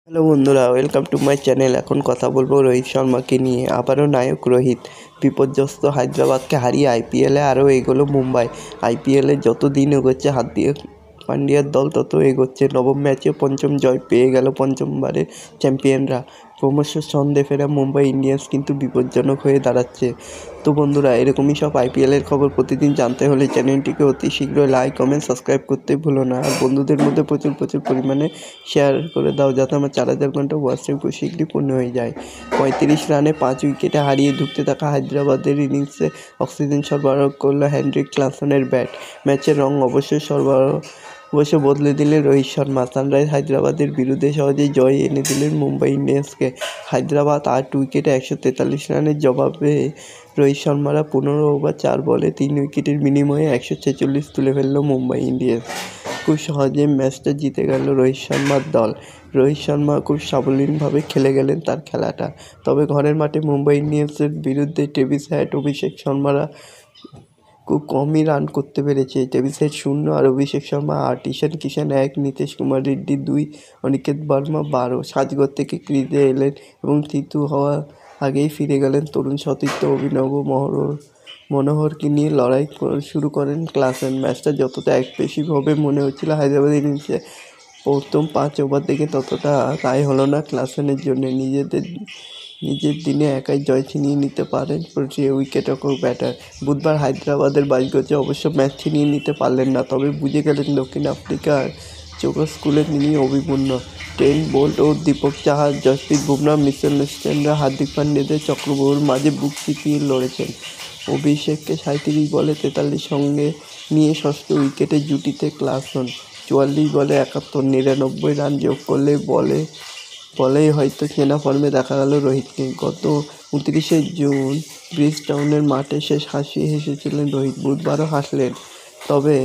Hello বন্ধুরা, welcome to my channel. এখন কথা বলবো রোহিত শর্মাকে নিয়ে। আবারও নায়ক রোহিত বিপর্যস্ত হায়দ্রাবাদকে হারিয়ে আইপিএলে আরও এগোলো মুম্বাই। আইপিএলে যত দিন এগোচ্ছে হার্দিক পান্ডিয়ার দল তত এগোচ্ছে। নবম ম্যাচে পঞ্চম জয় পেয়ে গেল পঞ্চমবারের চ্যাম্পিয়নরা। ক্রমশ ছন্দে ফেরা মুম্বাই ইন্ডিয়ান্স কিন্তু বিপজ্জনক হয়ে দাঁড়াচ্ছে। তো বন্ধুরা, এরকমই সব আইপিএলের খবর প্রতিদিন জানতে হলে চ্যানেলটিকে অতি শীঘ্রই লাইক, কমেন্ট, সাবস্ক্রাইব করতে ভুলো না। আর বন্ধুদের মধ্যে প্রচুর পরিমাণে শেয়ার করে দাও, যাতে আমার 4000 ঘন্টা ওয়াচ টাইম খুব শীঘ্রই পূর্ণ হয়ে যায়। 35 রানে 5 উইকেটে হারিয়ে ধুঁকতে থাকা হায়দ্রাবাদের ইনিংসে অক্সিজেন সরবরাহ করল হেনরিক ক্লাসনের ব্যাট। ম্যাচের রং অবশ্য বদলে দিলেন রোহিত শর্মা। সানরাইজ হায়দ্রাবাদের বিরুদ্ধে সহজেই জয় এনে দিলেন মুম্বাই ইন্ডিয়ান্সকে। হায়দ্রাবাদ 8 উইকেটে 143 রানের জবাবে রোহিত শর্মারা 15 ওভার 4 বলে 3 উইকেটের বিনিময়ে 146 তুলে ফেলল মুম্বাই ইন্ডিয়ান্স। খুব সহজে ম্যাচটা জিতে গেল রোহিত শর্মার দল। রোহিত শর্মা খুব সাবলীলভাবে খেলে গেলেন তার খেলাটা। তবে ঘরের মাঠে মুম্বাই ইন্ডিয়ান্সের বিরুদ্ধে ট্রেভিস হেড, অভিষেক শর্মারা খুব কমই রান করতে পেরেছে। ট্রেভিস হেড 0 আর অভিষেক শর্মা 8, ঈশান কিষান 1, নীতিশ কুমার রেড্ডি 2, অনিকেত বার্মা 12। সাজঘর থেকে ক্রিজে এলেন এবং থিতু হওয়ার আগেই ফিরে গেলেন তরুণ সতীর্থ অভিনব মনোহরকে নিয়ে লড়াই শুরু করেন ক্লাসেন। ম্যাচটা যতটা অ্যাগ্রেসিভ হবে মনে হচ্ছিল হায়দ্রাবাদ ইনিংসে প্রথম 5 ওভার থেকে, ততটা তাই হলো না ক্লাসেনের জন্য। নিজের দিনে একাই জয় ছিনিয়ে নিতে পারেন উইকেটরক্ষক ব্যাটার। বুধবার হায়দ্রাবাদের ভাগ্যে অবশ্য ম্যাচ ছিনিয়ে নিতে পারলেন না, তবে বুঝে গেলেন দক্ষিণ আফ্রিকার চোখর স্কুলে তিনি অবিপূর্ণ। ট্রেন্ট বোল্ট ও দীপক চাহার, জসপ্রীত বুমরা, মিচেল স্ট্যান্ডার, হার্দিক পান্ডিয়াদের চক্রবহুর মাঝে বুক চিতিয়ে লড়েছেন। অভিষেককে 37 বলে 43 সঙ্গে নিয়ে ষষ্ঠ উইকেটে জুটিতে ক্লাসন 44 বলে 71, 99 রান যোগ করলে বলেই হয়তো চেনা ফর্মে দেখা গেল রোহিতকে। গত 29শে জুন ব্রিজটাউনের মাঠে শেষ হাসি হেসেছিলেন রোহিত। বুধবারও হাসলেন, তবে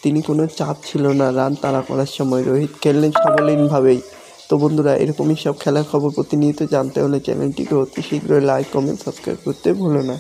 তিনি কোনো চাপ ছিল না রান তাড়া করার সময়। রোহিত খেললেন সাবলীলভাবেই। তো বন্ধুরা, এরকমই সব খেলার খবর প্রতিনিয়ত জানতে হলে চ্যানেলটিকে অতি শীঘ্রই লাইক, কমেন্ট, সাবস্ক্রাইব করতে ভুলো না।